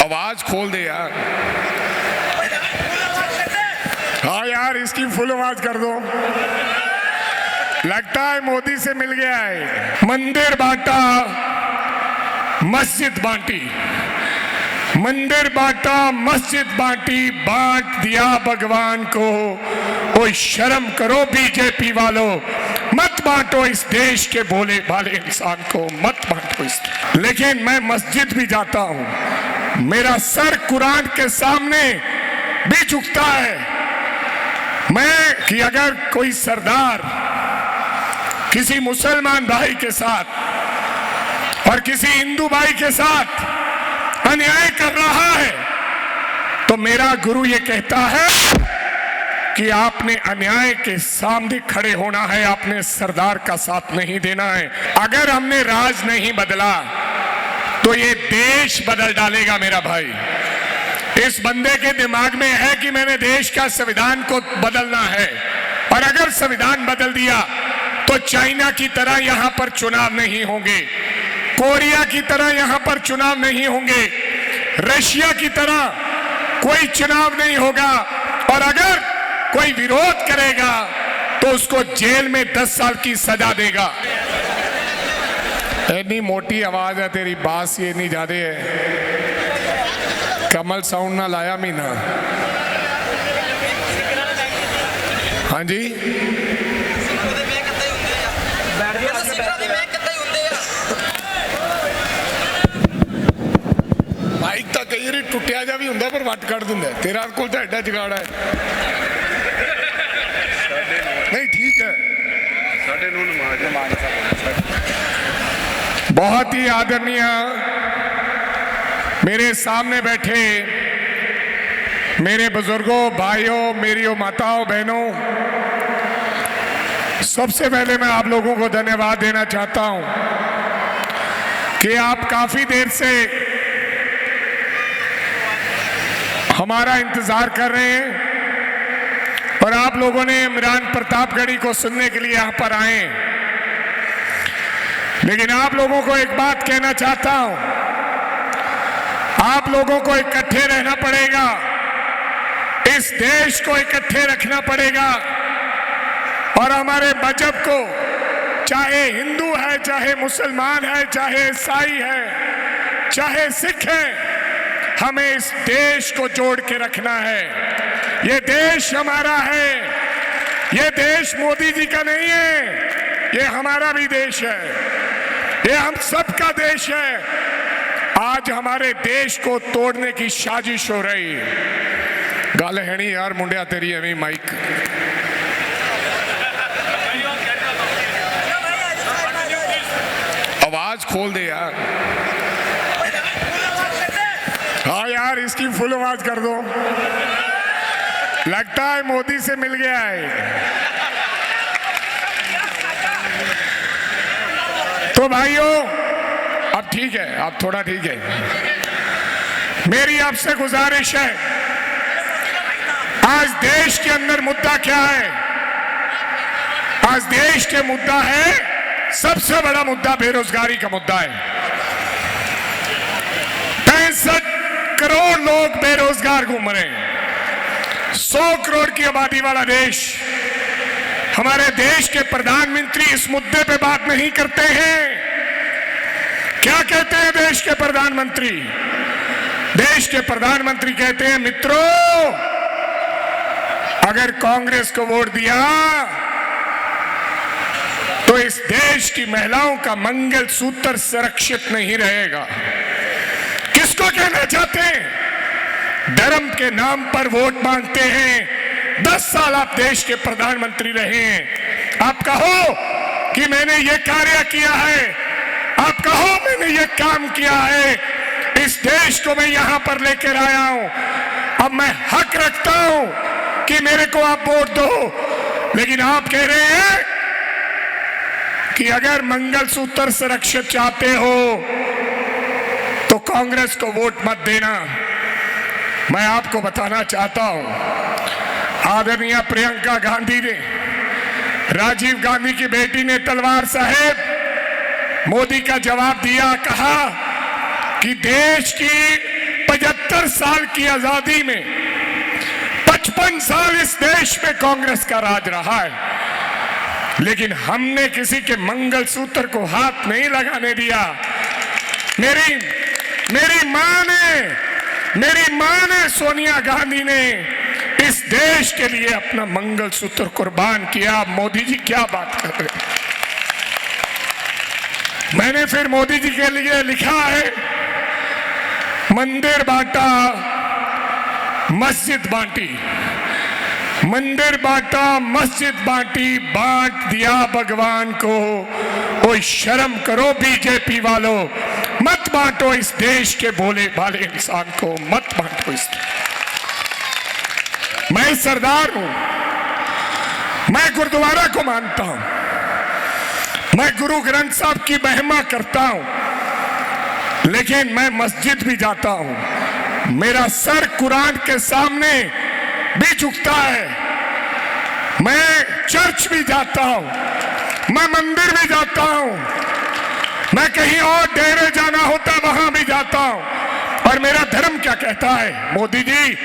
आवाज खोल दे यार। हाँ यार, इसकी फुल आवाज कर दो। लगता है मोदी से मिल गया है। मंदिर बांटा, मस्जिद बांटी, मंदिर बांटा, मस्जिद बांटी, बांट दिया भगवान को। कोई शर्म करो बीजेपी वालों, मत बांटो इस देश के भोले भाले इंसान को, मत बांटो इस। लेकिन मैं मस्जिद भी जाता हूं, मेरा सर कुरान के सामने भी झुकता है। मैं कि अगर कोई सरदार किसी मुसलमान भाई के साथ और किसी हिंदू भाई के साथ अन्याय कर रहा है तो मेरा गुरु ये कहता है कि आपने अन्याय के सामने खड़े होना है, आपने सरदार का साथ नहीं देना है। अगर हमने राज नहीं बदला तो ये देश बदल डालेगा मेरा भाई। इस बंदे के दिमाग में है कि मैंने देश का संविधान को बदलना है, और अगर संविधान बदल दिया तो चाइना की तरह यहां पर चुनाव नहीं होंगे, कोरिया की तरह यहां पर चुनाव नहीं होंगे, रशिया की तरह कोई चुनाव नहीं होगा, और अगर कोई विरोध करेगा तो उसको जेल में 10 साल की सजा देगा। इतनी मोटी आवाज है तेरी, बास ये नहीं ज्यादा है। कमल साउंड ना लाया मीना। हाँ जी, माइक तो कई बार टुटिया जा भी होंगे पर वट कट दिंदा। तेरा कोल तो एडा जुगाड़ है। नहीं ठीक है। बहुत ही आदरणीय मेरे सामने बैठे मेरे बुजुर्गों, भाइयों, मेरी माताओं, बहनों, सबसे पहले मैं आप लोगों को धन्यवाद देना चाहता हूं कि आप काफी देर से हमारा इंतजार कर रहे हैं और आप लोगों ने इमरान प्रतापगढ़ी को सुनने के लिए यहां पर आए। लेकिन आप लोगों को एक बात कहना चाहता हूं, आप लोगों को इकट्ठे रहना पड़ेगा, इस देश को इकट्ठे रखना पड़ेगा, और हमारे मजहब को, चाहे हिंदू है, चाहे मुसलमान है, चाहे ईसाई है, चाहे सिख है, हमें इस देश को जोड़ के रखना है। ये देश हमारा है, ये देश मोदी जी का नहीं है, ये हमारा भी देश है, ये हम सबका देश है। आज हमारे देश को तोड़ने की साजिश हो रही है। गल है नहीं यार मुंडिया तेरी एवं माइक। आवाज खोल दे यार। हाँ यार, इसकी फुल आवाज कर दो। लगता है मोदी से मिल गया है। तो भाइयों, अब ठीक है, अब थोड़ा ठीक है। मेरी आपसे गुजारिश है, आज देश के अंदर मुद्दा क्या है? आज देश के मुद्दा है, सबसे बड़ा मुद्दा बेरोजगारी का मुद्दा है। 65 करोड़ लोग बेरोजगार घूम रहे हैं। 100 करोड़ की आबादी वाला देश। हमारे देश के प्रधानमंत्री इस मुद्दे पे बात नहीं करते हैं। क्या कहते हैं देश के प्रधानमंत्री? देश के प्रधानमंत्री कहते हैं, मित्रों, अगर कांग्रेस को वोट दिया तो इस देश की महिलाओं का मंगलसूत्र सुरक्षित नहीं रहेगा। किसको कहना चाहते हैं? धर्म के नाम पर वोट मांगते हैं। 10 साल आप देश के प्रधानमंत्री रहे हैं। आप कहो कि मैंने ये कार्य किया है, आप कहो मैंने ये काम किया है, इस देश को मैं यहां पर लेकर आया हूं। अब मैं हक रखता हूं कि मेरे को आप वोट दो, लेकिन आप कह रहे हैं कि अगर मंगलसूत्र सुरक्षित चाहते हो तो कांग्रेस को वोट मत देना। मैं आपको बताना चाहता हूं, आदरणीय प्रियंका गांधी ने, राजीव गांधी की बेटी ने तलवार साहेब मोदी का जवाब दिया, कहा कि देश की 75 70 साल की आजादी में 55 साल इस देश में कांग्रेस का राज रहा है, लेकिन हमने किसी के मंगलसूत्र को हाथ नहीं लगाने दिया। मेरी मां ने सोनिया गांधी ने इस देश के लिए अपना मंगलसूत्र कुर्बान किया। मोदी जी क्या बात कर रहे हैं। मैंने फिर मोदी जी के लिए लिखा है, मंदिर बांटा मस्जिद बांटी, मंदिर बांटा मस्जिद बांटी, बांट दिया भगवान को। कोई शर्म करो बीजेपी वालों, मत बांटो इस देश के भोले भाले इंसान को, मत बांटो इस। मैं सरदार हूं, मैं गुरुद्वारा को मानता हूं, मैं गुरु ग्रंथ साहब की महिमा करता हूं, लेकिन मैं मस्जिद भी जाता हूं। मेरा सर कुरान के सामने भी झुकता है। मैं चर्च भी जाता हूं, मैं मंदिर भी जाता हूं, मैं कहीं और डेरे जाना होता वहां भी जाता हूं। और मेरा धर्म क्या कहता है? मोदी जी,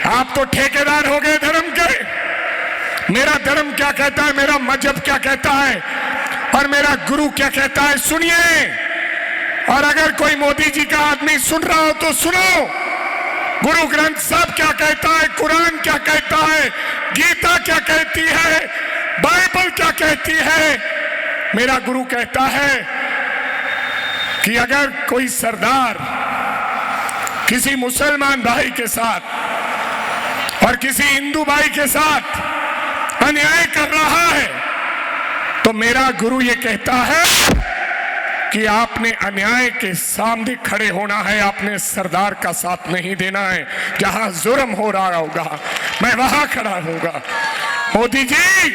आप तो ठेकेदार हो गए धर्म के। मेरा धर्म क्या कहता है, मेरा मजहब क्या कहता है, और मेरा गुरु क्या कहता है, सुनिए। और अगर कोई मोदी जी का आदमी सुन रहा हो तो सुनो, गुरु ग्रंथ साहब क्या कहता है, कुरान क्या कहता है, गीता क्या कहती है, बाइबल क्या कहती है। मेरा गुरु कहता है कि अगर कोई सरदार किसी मुसलमान भाई के साथ और किसी हिंदू भाई के साथ अन्याय कर रहा है, तो मेरा गुरु ये कहता है कि आपने अन्याय के सामने खड़े होना है, आपने सरदार का साथ नहीं देना है। जहां जुर्म हो रहा होगा मैं वहां खड़ा होऊंगा। मोदी जी,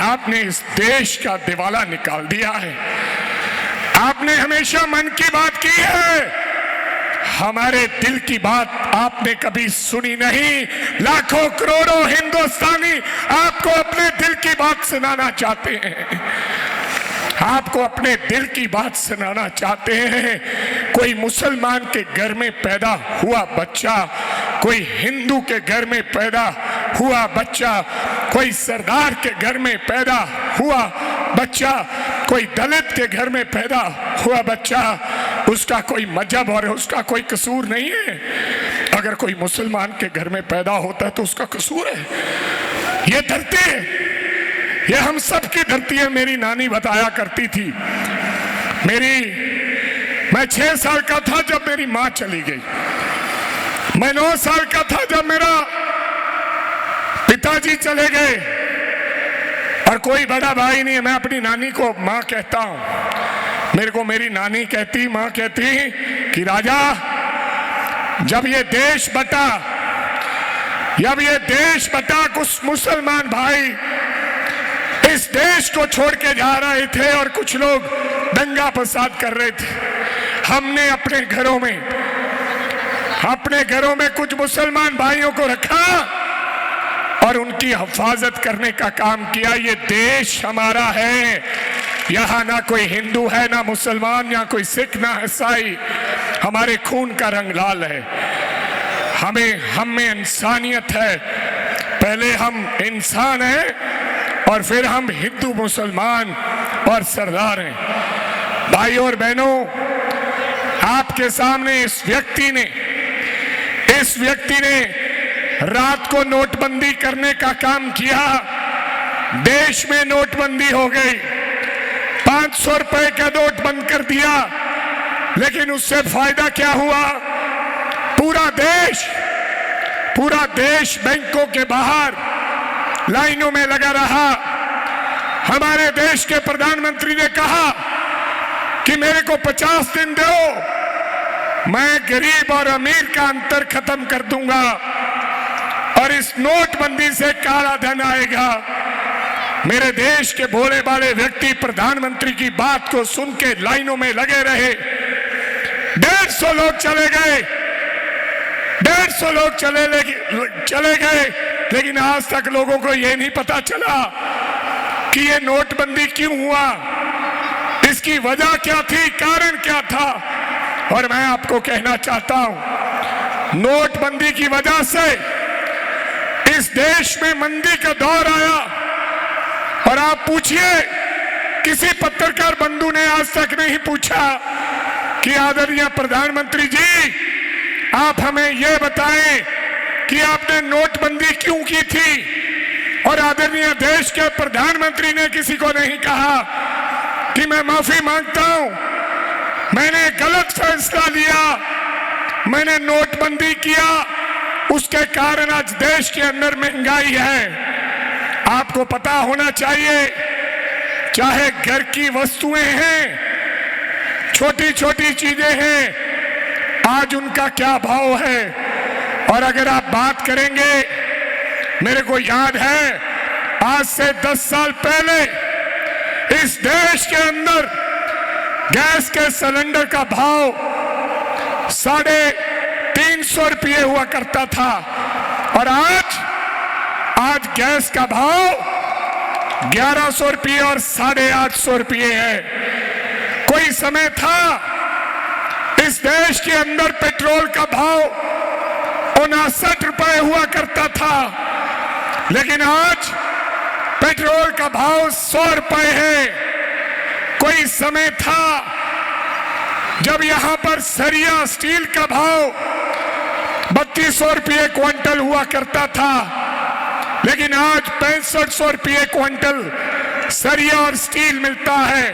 आपने इस देश का दिवाला निकाल दिया है। आपने हमेशा मन की बात की है, हमारे दिल की बात आपने कभी सुनी नहीं। लाखों करोड़ों हिंदुस्तानी आपको अपने दिल की बात सुनाना चाहते हैं, आपको अपने दिल की बात सुनाना चाहते हैं। कोई मुसलमान के घर में पैदा हुआ बच्चा, कोई हिंदू के घर में पैदा हुआ बच्चा, कोई सरदार के घर में पैदा हुआ बच्चा, कोई दलित के घर में पैदा हुआ बच्चा, उसका कोई मजहब और उसका कोई कसूर नहीं है। अगर कोई मुसलमान के घर में पैदा होता है तो उसका कसूर है। ये धरती है, ये हम सब की धरती है। मेरी नानी बताया करती थी, मैं 6 साल का था जब मेरी माँ चली गई, मैं 9 साल का था जब मेरा पिताजी चले गए, और कोई बड़ा भाई नहीं है। मैं अपनी नानी को माँ कहता हूं। मेरे को मेरी नानी कहती, माँ कहती कि राजा, जब ये देश बटा कुछ मुसलमान भाई इस देश को छोड़ के जा रहे थे और कुछ लोग दंगा फसाद कर रहे थे। हमने अपने घरों में कुछ मुसलमान भाइयों को रखा और उनकी हिफाजत करने का काम किया। ये देश हमारा है, यहाँ ना कोई हिंदू है, ना मुसलमान, ना कोई सिख, ना ईसाई। हमारे खून का रंग लाल है। हम में इंसानियत है। पहले हम इंसान हैं और फिर हम हिंदू, मुसलमान और सरदार हैं। भाइयों और बहनों, आपके सामने इस व्यक्ति ने रात को नोटबंदी करने का काम किया। देश में नोटबंदी हो गई, 500 रुपए का नोट बंद कर दिया, लेकिन उससे फायदा क्या हुआ? पूरा देश बैंकों के बाहर लाइनों में लगा रहा। हमारे देश के प्रधानमंत्री ने कहा कि मेरे को 50 दिन दो, मैं गरीब और अमीर का अंतर खत्म कर दूंगा और इस नोटबंदी से काला धन आएगा। मेरे देश के भोले भाले व्यक्ति प्रधानमंत्री की बात को सुन के लाइनों में लगे रहे। 150 लोग चले गए, 150 लोग चले गए, लेकिन आज तक लोगों को यह नहीं पता चला कि ये नोटबंदी क्यों हुआ, इसकी वजह क्या थी, कारण क्या था। और मैं आपको कहना चाहता हूं, नोटबंदी की वजह से इस देश में मंदी का दौर आया। और आप पूछिए, किसी पत्रकार बंधु ने आज तक नहीं पूछा कि आदरणीय प्रधानमंत्री जी, आप हमें यह बताएं कि आपने नोटबंदी क्यों की थी। और आदरणीय देश के प्रधानमंत्री ने किसी को नहीं कहा कि मैं माफी मांगता हूं, मैंने गलत फैसला लिया, मैंने नोटबंदी किया, उसके कारण आज देश के अंदर महंगाई है। आपको पता होना चाहिए, चाहे घर की वस्तुएं हैं, छोटी छोटी चीजें हैं, आज उनका क्या भाव है। और अगर आप बात करेंगे, मेरे को याद है आज से 10 साल पहले इस देश के अंदर गैस के सिलेंडर का भाव 350 रुपये हुआ करता था, और आज गैस का भाव 1100 रुपये और 850 रुपये है। कोई समय था इस देश के अंदर पेट्रोल का भाव 59 रुपये हुआ करता था, लेकिन आज पेट्रोल का भाव 100 रुपये है। कोई समय था जब यहां पर सरिया स्टील का भाव 3200 रुपये क्विंटल हुआ करता था, लेकिन आज 6500 रुपये क्विंटल सरिया और स्टील मिलता है।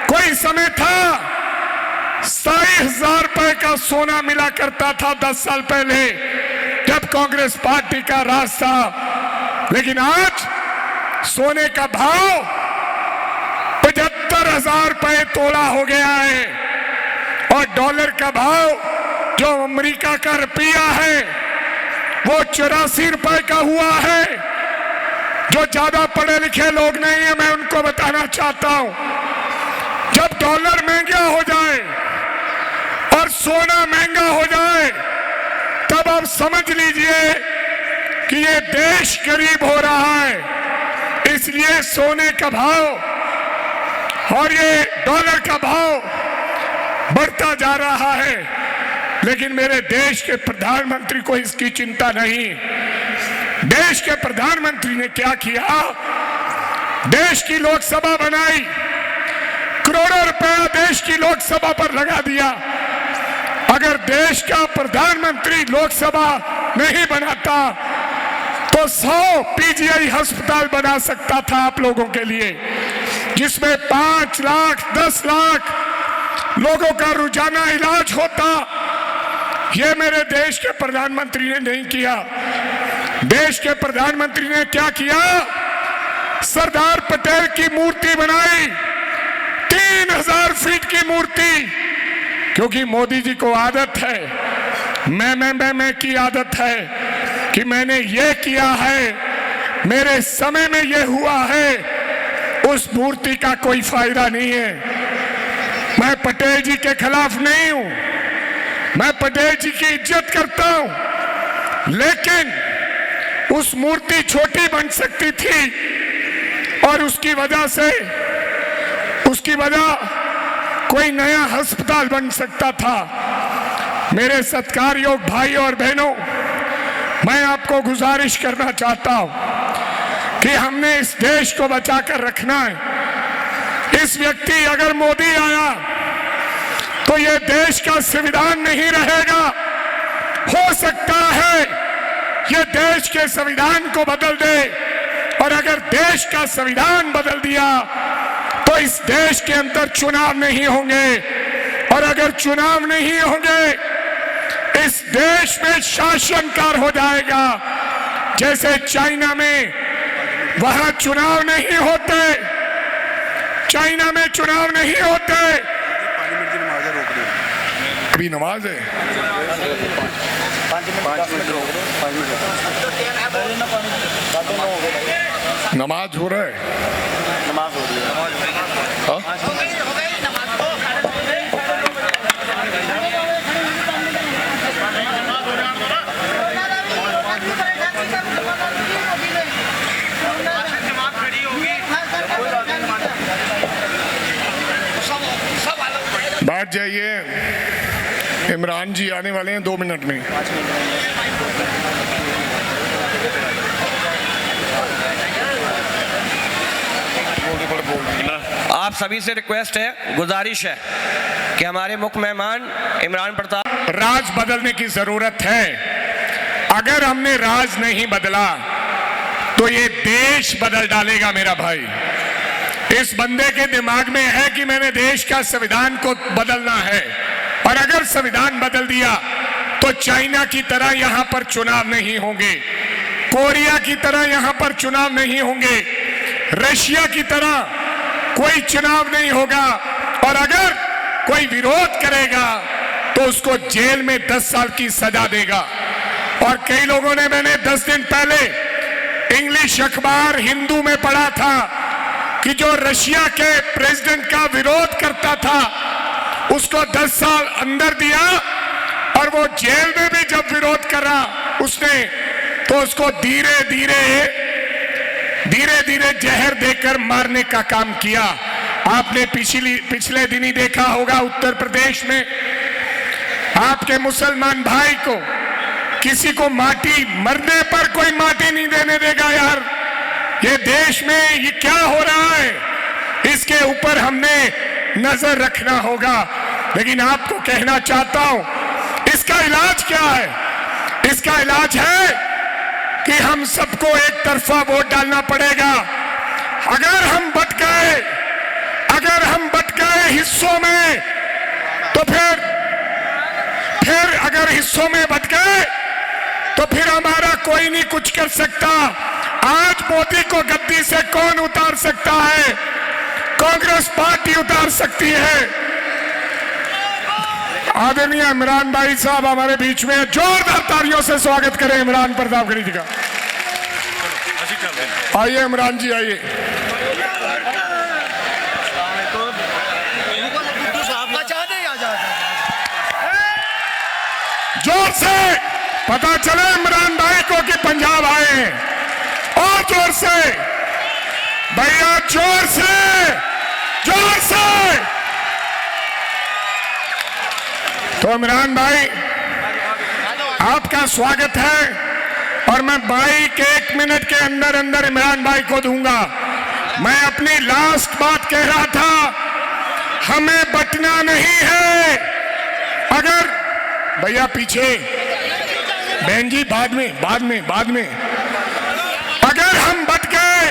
कोई समय था 27,000 रुपए का सोना मिला करता था 10 साल पहले, जब कांग्रेस पार्टी का राज था, लेकिन आज सोने का भाव 75,000 रुपए तोला हो गया है। और डॉलर का भाव, जो अमेरिका का रुपया है, वो 84 रुपए का हुआ है। जो ज्यादा पढ़े लिखे लोग नहीं है, मैं उनको बताना चाहता हूं, जब डॉलर महंगा हो जाए और सोना महंगा हो जाए, तब आप समझ लीजिए कि ये देश गरीब हो रहा है। इसलिए सोने का भाव और ये डॉलर का भाव बढ़ता जा रहा है, लेकिन मेरे देश के प्रधानमंत्री को इसकी चिंता नहीं। देश के प्रधानमंत्री ने क्या किया, देश की लोकसभा बनाई, करोड़ों रुपया देश की लोकसभा पर लगा दिया। अगर देश का प्रधानमंत्री लोकसभा नहीं बनाता तो 100 पीजीआई अस्पताल बना सकता था आप लोगों के लिए, जिसमें 5 लाख 10 लाख लोगों का रोजाना इलाज होता। यह मेरे देश के प्रधानमंत्री ने नहीं किया। देश के प्रधानमंत्री ने क्या किया, सरदार पटेल की मूर्ति बनाई, 3000 फीट की मूर्ति, क्योंकि मोदी जी को आदत है, मैं की आदत है कि मैंने ये किया है, मेरे समय में ये हुआ है। उस मूर्ति का कोई फायदा नहीं है। मैं पटेल जी के खिलाफ नहीं हूं, मैं पटेल जी की इज्जत करता हूं, लेकिन उस मूर्ति छोटी बन सकती थी और उसकी वजह कोई नया अस्पताल बन सकता था। मेरे सत्कारयोग भाई और बहनों, मैं आपको गुजारिश करना चाहता हूं कि हमने इस देश को बचाकर रखना है। इस व्यक्ति, अगर मोदी आया तो ये देश का संविधान नहीं रहेगा। हो सकता है ये देश के संविधान को बदल दे, और अगर देश का संविधान बदल दिया तो इस देश के अंदर चुनाव नहीं होंगे, और अगर चुनाव नहीं होंगे इस देश में शासनकार हो जाएगा। जैसे चाइना में, वहां चुनाव नहीं होते, चाइना में चुनाव नहीं होते। अभी नमाज है, नमाज हो रहा है, नमाज हो रही है। बात जाइए। इमरान जी आने वाले हैं 2 मिनट में। 5 मिनट आप सभी से रिक्वेस्ट है, गुजारिश है कि हमारे मुख्य मेहमान इमरान प्रताप। राज बदलने की जरूरत है। अगर हमने राज नहीं बदला तो ये देश बदल डालेगा मेरा भाई। इस बंदे के दिमाग में है कि मैंने देश का संविधान को बदलना है, और अगर संविधान बदल दिया तो चाइना की तरह यहां पर चुनाव नहीं होंगे, कोरिया की तरह यहां पर चुनाव नहीं होंगे, रशिया की तरह कोई चुनाव नहीं होगा, और अगर कोई विरोध करेगा तो उसको जेल में 10 साल की सजा देगा। और कई लोगों ने, मैंने 10 दिन पहले इंग्लिश अखबार हिंदू में पढ़ा था कि जो रशिया के प्रेसिडेंट का विरोध करता था उसको 10 साल अंदर दिया, और वो जेल में भी जब विरोध करा उसने तो उसको धीरे धीरे जहर देकर मारने का काम किया। आपने पिछले दिन ही देखा होगा उत्तर प्रदेश में आपके मुसलमान भाई को, किसी को माटी, मरने पर कोई माटी नहीं देने देगा। यार ये देश में ये क्या हो रहा है, इसके ऊपर हमने नजर रखना होगा। लेकिन आपको कहना चाहता हूं, इसका इलाज क्या है? इसका इलाज है कि हम सबको एक तरफा वोट डालना पड़ेगा। अगर हम बट गए हिस्सों में, तो फिर अगर हिस्सों में बट गए तो फिर हमारा कोई नहीं कुछ कर सकता। आज मोदी को गद्दी से कौन उतार सकता है? कांग्रेस पार्टी उतार सकती है। आदरणीय इमरान भाई साहब हमारे बीच में, जोरदार तालियों से स्वागत करें इमरान प्रतापगढ़ी जी का। आइए इमरान जी, आइए। जोर से पता चले इमरान भाई को कि पंजाब आए हैं, और जोर से भैया, जोर से। तो इमरान भाई आपका स्वागत है, और मैं माइक 1 मिनट के अंदर इमरान भाई को दूंगा। मैं अपनी लास्ट बात कह रहा था, हमें बटना नहीं है। अगर भैया पीछे, बहन जी बाद में अगर हम बट गए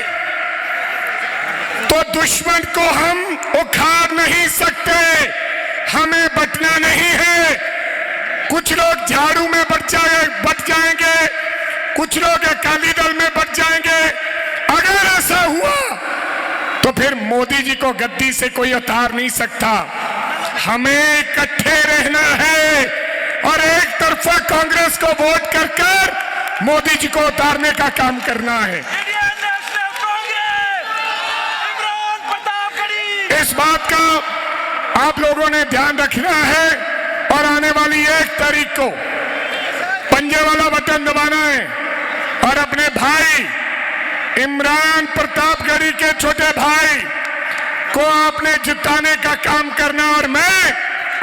तो दुश्मन को हम उखाड़ नहीं सकते। हमें बटना नहीं है। कुछ लोग झाड़ू में बट जाएंगे, कुछ लोग अकाली दल में बट जाएंगे। अगर ऐसा हुआ तो फिर मोदी जी को गद्दी से कोई उतार नहीं सकता। हमें इकट्ठे रहना है और एक तरफा कांग्रेस को वोट कर मोदी जी को उतारने का काम करना है। इस बात का आप लोगों ने ध्यान रखना है, और आने वाली 1 तारीख को पंजे वाला बटन दबाना है, और अपने भाई इमरान प्रतापगढ़ी के छोटे भाई को आपने जिताने का काम करना। और मैं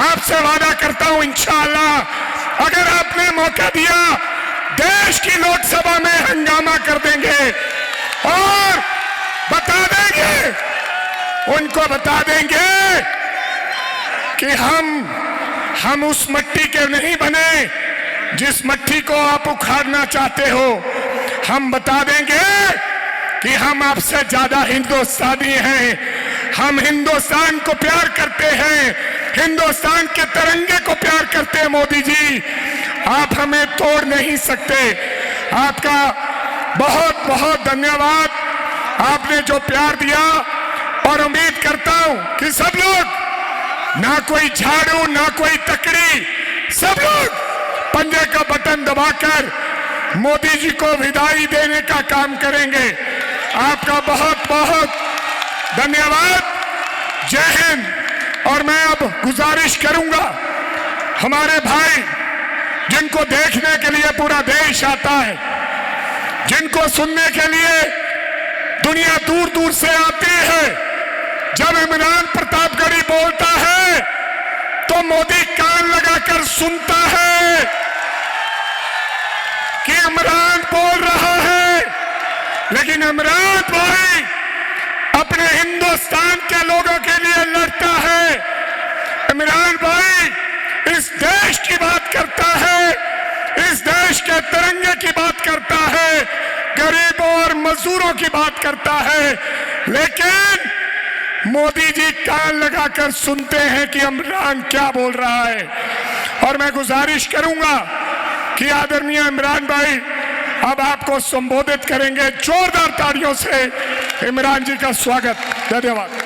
आपसे वादा करता हूं, इंशाअल्लाह अगर आपने मौका दिया, देश की लोकसभा में हंगामा कर देंगे और उनको बता देंगे कि हम उस मिट्टी के नहीं बने जिस मिट्टी को आप उखाड़ना चाहते हो। हम बता देंगे कि हम आपसे ज्यादा हिंदुस्तानी हैं, हम हिंदुस्तान को प्यार करते हैं, हिंदुस्तान के तिरंगे को प्यार करते हैं। मोदी जी, आप हमें तोड़ नहीं सकते। आपका बहुत बहुत धन्यवाद, आपने जो प्यार दिया, और उम्मीद करता हूं कि सब लोग, ना कोई झाड़ू ना कोई तकड़ी, सब लोग पंजे का बटन दबाकर मोदी जी को विदाई देने का काम करेंगे। आपका बहुत बहुत धन्यवाद। जय हिंद। और मैं अब गुजारिश करूंगा, हमारे भाई जिनको देखने के लिए पूरा देश आता है, जिनको सुनने के लिए दुनिया दूर दूर से आती है, जब इमरान प्रतापगढ़ी बोलता है तो मोदी कान लगाकर सुनता है कि इमरान बोल रहा है, लेकिन इमरान भाई अपने हिंदुस्तान के लोगों के लिए लड़ता है। इमरान भाई इस देश की बात करता है, इस देश के तिरंगे की बात करता है, गरीबों और मजदूरों की बात करता है, लेकिन मोदी जी कान लगाकर सुनते हैं कि इमरान क्या बोल रहा है। और मैं गुजारिश करूंगा कि आदरणीय इमरान भाई अब आपको संबोधित करेंगे। जोरदार तालियों से इमरान जी का स्वागत। धन्यवाद।